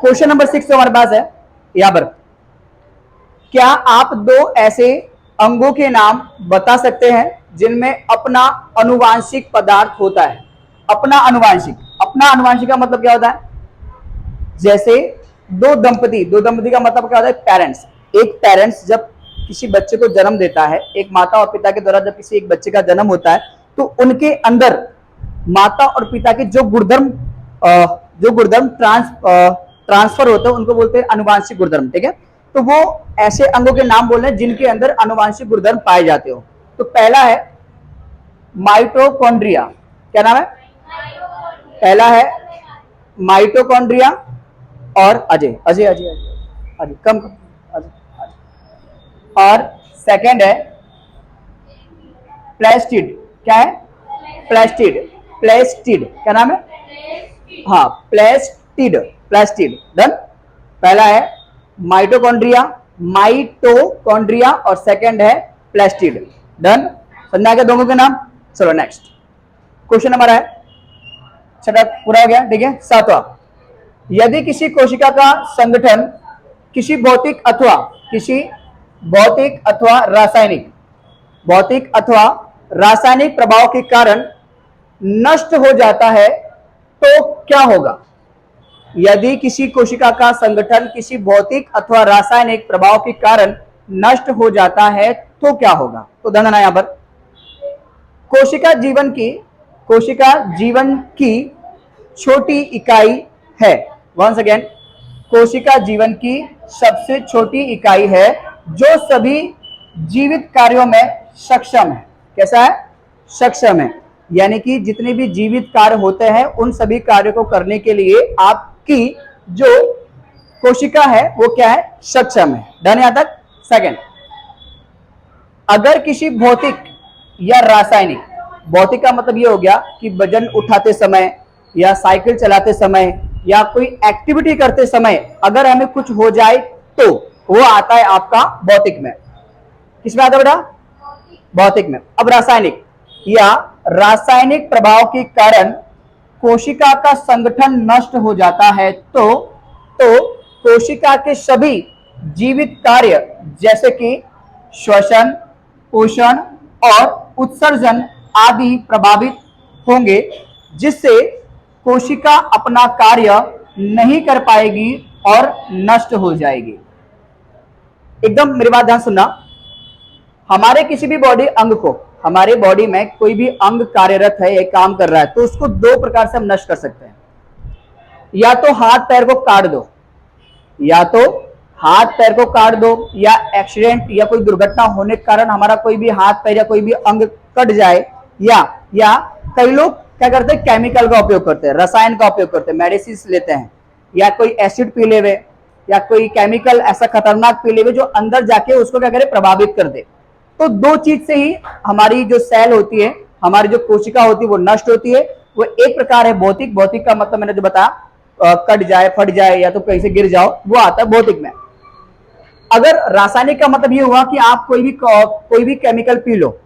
Question number 6 तो हमारे पास है यहां पर, क्या आप दो ऐसे अंगों के नाम बता सकते हैं जिनमें अपना अनुवांशिक पदार्थ होता है? अपना अनुवांशिक का मतलब क्या होता है? जैसे दो दंपति का मतलब क्या होता है? पेरेंट्स। एक पेरेंट्स जब किसी बच्चे को जन्म देता है, एक माता और पिता के द्वारा जब किसी एक बच्चे का जन्म होता है, तो उनके अंदर माता और पिता के जो गुणधर्म ट्रांसफर होते हैं उनको बोलते हैं अनुवांशिक गुणधर्म। ठीक है, तो वो ऐसे अंगों के नाम बोल रहे हैं जिनके अंदर अनुवांशिक गुणधर्म पाए जाते हो। तो पहला है माइटोकॉन्ड्रिया। क्या नाम है? पहला है माइटोकॉन्ड्रिया और अजय अजय अजय अजय अजय कम अजय। और सेकंड है प्लेस्टिड। क्या है? प्लेस्टिड। क्या नाम है? हाँ, प्लेस्टिड। डन। पहला है माइटोकॉन्ड्रिया और सेकंड है प्लेस्टिड। डन। समझा गया दोनों के नाम? चलो नेक्स्ट क्वेश्चन हमारा है, छठा पूरा हो गया। ठीक है, सातवां, यदि किसी कोशिका का संगठन किसी भौतिक अथवा रासायनिक प्रभाव के कारण नष्ट हो जाता है तो क्या होगा? यदि किसी कोशिका का संगठन किसी भौतिक अथवा रासायनिक प्रभाव के कारण नष्ट हो जाता है तो क्या होगा? तो ध्यान देना यहां पर, कोशिका जीवन की छोटी इकाई है। वंस अगेन, कोशिका जीवन की सबसे छोटी इकाई है जो सभी जीवित कार्यों में सक्षम है। कैसा है? सक्षम है। यानी कि जितने भी जीवित कार्य होते हैं उन सभी कार्यों को करने के लिए आपकी जो कोशिका है वो क्या है? सक्षम है। डन यहां तक? सेकंड, अगर किसी भौतिक या रासायनिक, भौतिक का मतलब ये हो गया कि वजन उठाते समय या साइकिल चलाते समय या कोई एक्टिविटी करते समय अगर हमें कुछ हो जाए तो वो आता है आपका भौतिक में। किसमें आता है बेटा? भौतिक में। अब रासायनिक या रासायनिक प्रभाव के कारण कोशिका का संगठन नष्ट हो जाता है तो कोशिका के सभी जीवित कार्य जैसे कि श्वसन, पोषण और उत्सर्जन आदि प्रभावित होंगे, जिससे कोशिका अपना कार्य नहीं कर पाएगी और नष्ट हो जाएगी। एकदम मेरी बात ध्यान सुनना, हमारे किसी भी बॉडी अंग को, हमारे बॉडी में कोई भी अंग कार्यरत है या काम कर रहा है तो उसको दो प्रकार से हम नष्ट कर सकते हैं। या तो हाथ पैर को काट दो, या एक्सीडेंट या कोई दुर्घटना होने के कारण हमारा कोई भी हाथ पैर या कोई भी अंग कट जाए, या कई लोग क्या करते हैं? केमिकल का उपयोग करते हैं, रसायन का उपयोग करते हैं, मेडिसिन लेते हैं, या कोई एसिड पी लेवे या कोई केमिकल ऐसा खतरनाक पी लेवे जो अंदर जाके उसको क्या करे? प्रभावित कर दे। तो दो चीज से ही हमारी जो सेल होती है, हमारी जो कोशिका होती है वो नष्ट होती है। वो एक प्रकार है भौतिक का मतलब मैंने जो बताया, कट जाए, फट जाए या तो कहीं से गिर जाओ, वो आता है भौतिक में। अगर रासायनिक का मतलब ये हुआ कि आप कोई भी केमिकल पी लो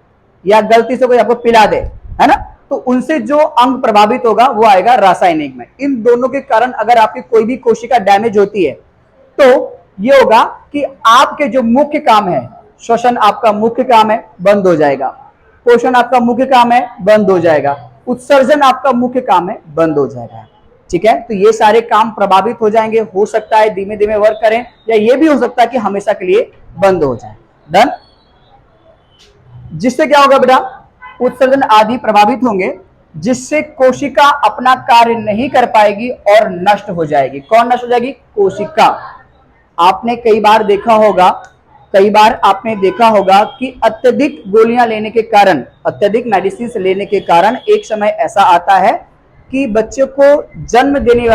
या गलती से कोई आपको पिला दे, है ना, तो उनसे जो अंग प्रभावित होगा वो आएगा रासायनिक में। इन दोनों के कारण अगर आपकी कोई भी कोशिका डैमेज होती है तो ये होगा कि आपके जो मुख्य काम है, श्वसन आपका मुख्य काम है, बंद हो जाएगा। पोषण आपका मुख्य काम है, बंद हो जाएगा। उत्सर्जन आपका मुख्य काम है, बंद हो जाएगा। ठीक है, तो ये सारे काम प्रभावित हो जाएंगे। हो सकता है धीमे धीमे वर्क करें, या ये भी हो सकता है कि हमेशा के लिए बंद हो जाए। डन। जिससे क्या होगा बेटा? उत्सर्जन आदि प्रभावित होंगे, जिससे कोशिका अपना कार्य नहीं कर पाएगी और नष्ट हो जाएगी। कौन नष्ट हो जाएगी? कोशिका। आपने कई बार आपने देखा होगा कि अत्यधिक गोलियां लेने के कारण, अत्यधिक मेडिसिन लेने के कारण एक समय ऐसा आता है कि बच्चे को जन्म देने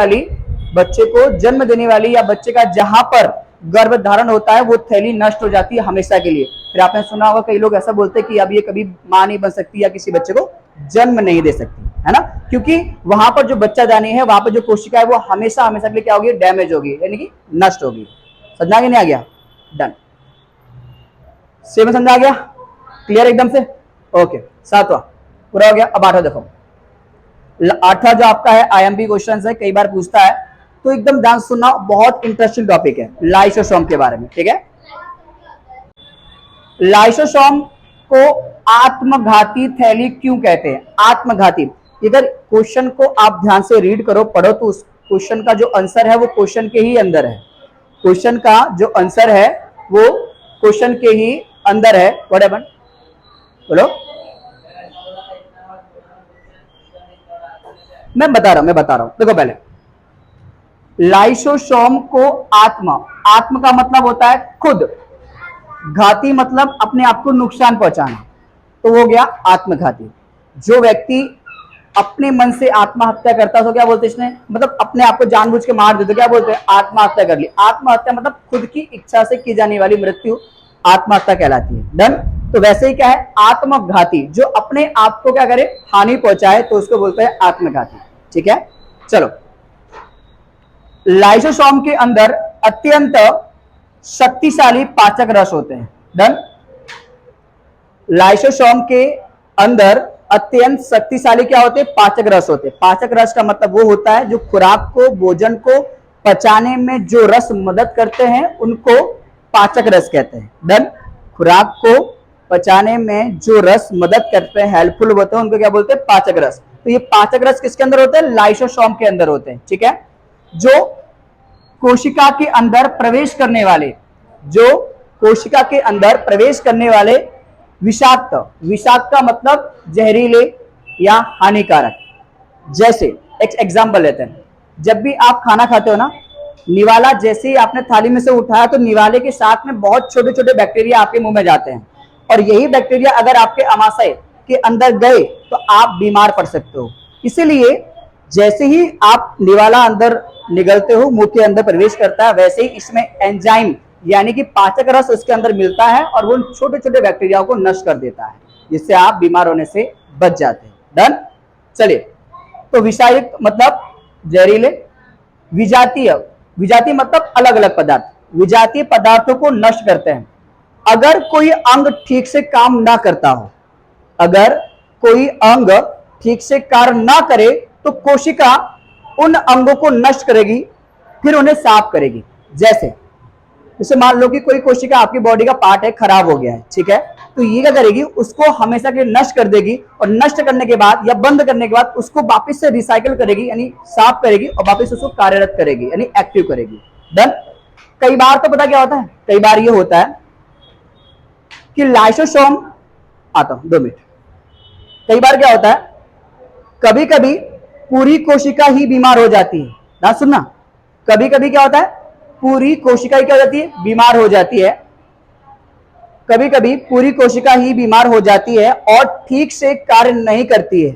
वाली या बच्चे का जहां पर गर्भ धारण होता है वो थैली नष्ट हो जाती है हमेशा के लिए। फिर आपने सुना होगा कई लोग ऐसा बोलते हैं कि अब ये कभी मां नहीं बन सकती या किसी बच्चे को जन्म नहीं दे सकती, है ना, क्योंकि वहां पर जो बच्चादानी है, वहां पर जो कोशिका है वो हमेशा के लिए क्या होगी? डैमेज होगी, यानी कि नष्ट होगी। समझा कि नहीं आ गया? डन। सेवन समझा आ गया? क्लियर एकदम से? ओके, सातवां पूरा हो गया। अब आठवां देखो। आठवां जो आपका है IMP क्वेश्चन है, कई बार पूछता है तो एकदम ध्यान सुनना, बहुत इंटरेस्टिंग टॉपिक है लाइसोसोम के बारे में, ठीक है। लाइसोसोम को आत्मघाती थैली क्यों कहते हैं? आत्मघाती, इधर क्वेश्चन को आप ध्यान से रीड करो, पढ़ो, तो उस क्वेश्चन का जो आंसर है वो क्वेश्चन के ही अंदर है। क्वेश्चन का जो आंसर है वो क्वेश्चन के ही अंदर है। What happened? बोलो। मैं बता रहा हूं, देखो पहले लाइसोसोम को आत्म का मतलब होता है खुद, घाती मतलब अपने आप को नुकसान पहुंचाना, तो हो गया आत्मघाती। जो व्यक्ति अपने मन से आत्महत्या करता है तो क्या बोलते हैं इसने, मतलब अपने आप को जानबूझ के मार देते, क्या बोलते हैं? आत्महत्या कर ली। आत्महत्या मतलब खुद की इच्छा से की जाने वाली मृत्यु आत्महत्या कहलाती है। डन। तो वैसे ही क्या है, आत्मघाती, जो अपने आप को क्या करे, हानि पहुंचाए, तो उसको बोलते हैं आत्मघाती। ठीक है, चलो। लाइसोसोम के अंदर अत्यंत शक्तिशाली पाचक रस होते हैं। डन। लाइसोसोम के अंदर अत्यंत शक्तिशाली क्या होते हैं? पाचक रस होते हैं। पाचक रस का मतलब वो होता है जो खुराक को, भोजन को पचाने में जो रस मदद करते हैं उनको पाचक रस कहते हैं। डन। खुराक को पचाने में जो रस मदद करते हैं, हेल्पफुल होते हैं, उनको क्या बोलते हैं? पाचक रस। तो ये पाचक रस किसके अंदर होते हैं? लाइसोसोम के अंदर होते हैं। ठीक है। जो कोशिका के अंदर प्रवेश करने वाले, जो कोशिका के अंदर प्रवेश करने वाले विषाक्त, विषाक्त का मतलब जहरीले या हानिकारक। जैसे एक एग्जांपल लेते हैं, जब भी आप खाना खाते हो ना, निवाला जैसे ही आपने थाली में से उठाया तो निवाले के साथ में बहुत छोटे छोटे बैक्टीरिया आपके मुंह में जाते हैं, और यही बैक्टीरिया अगर आपके आमाशय के अंदर गए तो आप बीमार पड़ सकते हो। इसीलिए जैसे ही आप निवाला अंदर निगलते हो, मुंह के अंदर प्रवेश करता है, वैसे ही इसमें एंजाइम यानी कि पाचक रस उसके अंदर मिलता है और वो छोटे छोटे बैक्टीरिया को नष्ट कर देता है, जिससे आप बीमार होने से बच जाते हैं। डन। चलिए, तो विषायुक्त मतलब जहरीले, विजातीय, विजातीय मतलब अलग अलग पदार्थ, विजातीय पदार्थों को नष्ट करते हैं। अगर कोई अंग ठीक से काम ना करता हो, अगर कोई अंग ठीक से कार्य ना करे तो कोशिका उन अंगों को नष्ट करेगी, फिर उन्हें साफ करेगी। जैसे मान लो कि कोई कोशिका आपकी बॉडी का पार्ट है, खराब हो गया है, ठीक है, तो ये क्या करेगी, उसको हमेशा के लिए नष्ट कर देगी, और नष्ट करने के बाद या बंद करने के बाद उसको वापस से रिसाइकिल करेगी, यानी साफ करेगी, और वापस उसको कार्यरत करेगी, यानी एक्टिव करेगी। डन। कई बार तो पता क्या होता है, कई बार ये होता है कि लाइसोसोम, आता हूं 2 मिनट, कई बार क्या होता है, कभी कभी पूरी कोशिका ही बीमार हो जाती है। ना सुनना, कभी कभी क्या होता है, पूरी कोशिका ही क्या हो जाती है, बीमार हो जाती है। कभी कभी पूरी कोशिका ही बीमार हो जाती है और ठीक से कार्य नहीं करती है।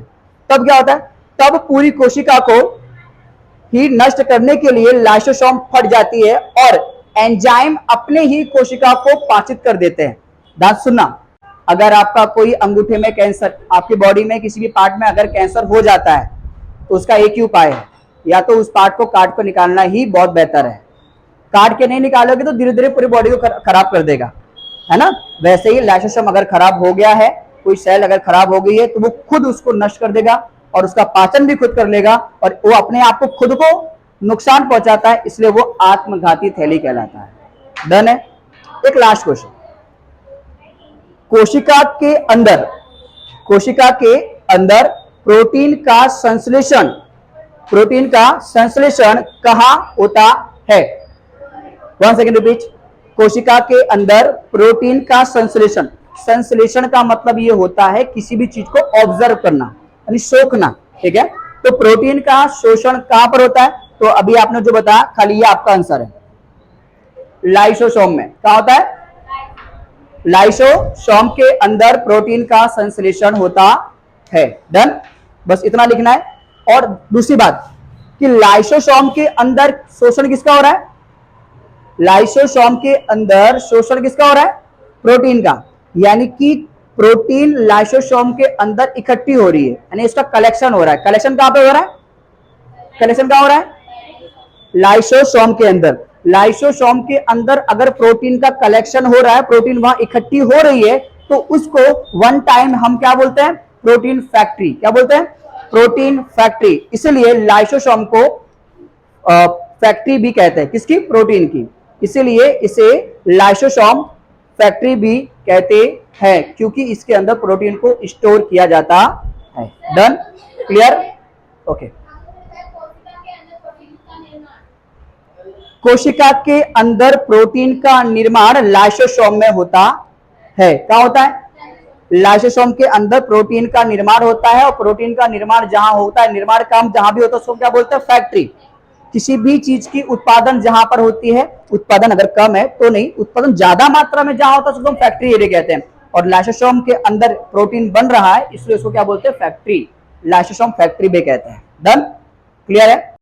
तब क्या होता है, तब पूरी कोशिका को ही नष्ट करने के लिए लाइसोसोम फट जाती है और एंजाइम अपने ही कोशिका को पाचित कर देते हैं। ध्यान सुनना, अगर आपका कोई अंगूठे में कैंसर, आपकी बॉडी में किसी भी पार्ट में अगर कैंसर हो जाता है तो उसका एक ही उपाय है, या तो उस पार्ट को काट कर निकालना ही बहुत बेहतर है। काट के नहीं निकालोगे तो धीरे धीरे पूरी बॉडी को खराब कर देगा, है ना। वैसे ही लाइसोसोम अगर खराब हो गया है, कोई सेल अगर खराब हो गई है, तो वो खुद उसको नष्ट कर देगा और उसका पाचन भी खुद कर लेगा, और वो अपने आप को खुद को नुकसान पहुंचाता है, इसलिए वो आत्मघाती थैली कहलाता है। डन है। एक लास्ट क्वेश्चन, कोशिका के अंदर प्रोटीन का संश्लेषण कहां होता है? 1 सेकेंड रिपीट। कोशिका के अंदर प्रोटीन का संश्लेषण का मतलब ये होता है किसी भी चीज को ऑब्जर्व करना, यानी सोखना। ठीक है, तो प्रोटीन का शोषण कहां पर होता है? तो अभी आपने जो बताया, खाली ये आपका आंसर है, लाइसोसोम में। क्या होता है? लाइसोसोम के अंदर प्रोटीन का संश्लेषण होता है। डन। बस इतना लिखना है। और दूसरी बात कि लाइसोसोम के अंदर शोषण किसका हो रहा है? लाइसोसोम के अंदर शोषण किसका हो रहा है? प्रोटीन का, यानी कि प्रोटीन लाइसोसोम के अंदर इकट्ठी हो रही है, यानी इसका कलेक्शन हो रहा है। कलेक्शन कहां पे हो रहा है? कलेक्शन कहां हो रहा है? लाइसोसोम के अंदर। लाइसोसोम के अंदर अगर प्रोटीन का कलेक्शन हो रहा है, प्रोटीन वहां इकट्ठी हो रही है, तो उसको वन टाइम हम क्या बोलते हैं? Protein factory. क्या बोलते हैं? Protein factory. इसलिए लाइसोसोम को फैक्ट्री भी कहते हैं, किसकी? प्रोटीन की। इसीलिए इसे लाइसोसोम फैक्ट्री भी कहते हैं, क्योंकि इसके अंदर प्रोटीन को स्टोर किया जाता है। डन? क्लियर? ओके। कोशिका के अंदर प्रोटीन का निर्माण लाइसोसोम में होता है। क्या होता है? लाइसोसोम के अंदर प्रोटीन का निर्माण होता है, और प्रोटीन का निर्माण जहां होता है, निर्माण काम जहां भी होता है उसको क्या बोलते हैं? फैक्ट्री। किसी भी चीज की उत्पादन जहां पर होती है, उत्पादन अगर कम है तो नहीं, उत्पादन ज्यादा मात्रा में जहां होता है उसको हम फैक्ट्री एरिया कहते हैं। और लाइसोसोम के अंदर प्रोटीन बन रहा है, इसलिए उसको क्या बोलते हैं? फैक्ट्री। लाइसोसोम फैक्ट्री भी कहते हैं। डन? क्लियर है?